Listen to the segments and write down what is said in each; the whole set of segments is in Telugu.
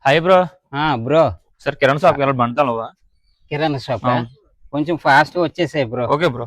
Hi bro. Bro sir Kiran shop వెళ్ళాలి బంటాలువా? కిరాణా షాప్ కొంచెం ఫాస్ట్ వచ్చేసాయి బ్రో. Okay bro.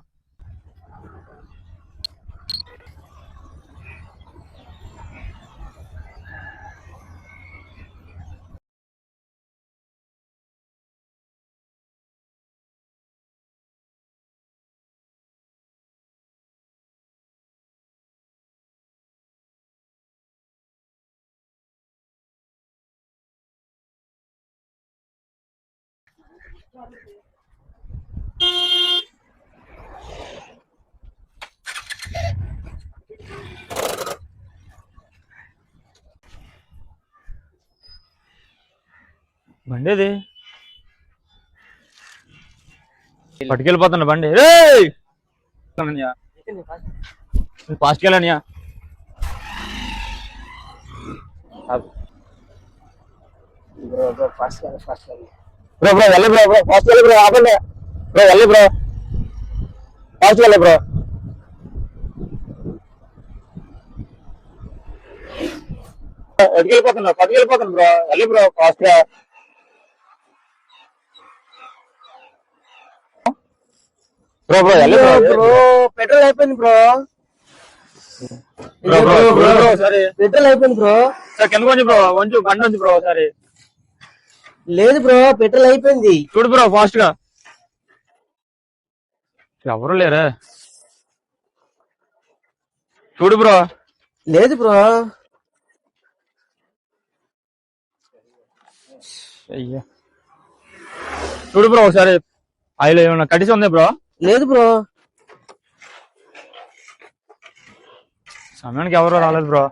బండి ఇది పట్టుకెళ్ళిపోతున్నా బండి. ఫాస్ట్కి వెళ్ళనియా. బ్రో బ్రో వెళ్ళి బ్రో బ్రో ఫాస్ట్ వెళ్ళి బ్రో. ఆపండి బ్రో, వెళ్ళి బ్రో, ఫాస్ట్ వెళ్ళి బ్రో. ఎటుకెళ్ళిపోతున్నా, పట్టుకెళ్ళిపోతున్నా బ్రో, వెళ్ళి బ్రో ఫాస్ట్ గా. బ్రో బ్రో వెళ్ళి బ్రో. పెట్రోల్ అయిపోయింది bro. Bro bro bro bro సరే పెట్రోల్ అయిపోయింది బ్రో. సార్ కింద కొంచెం బ్రో, కొంచెం బండి ఉంది బ్రో. సరే లేదు బ్రో, పెట్రోల్ అయిపోయింది. చూడు బ్రో ఫాస్ట్ గా. ఎవరు లేరా? చూడు బ్రో. లేదు బ్రో. అయ్యా చూడు బ్రో ఒకసారి. ఆయిల్ ఏమన్నా కడిసి ఉంది బ్రో? లేదు బ్రో. సమయానికి ఎవరో రాలేదు బ్రో.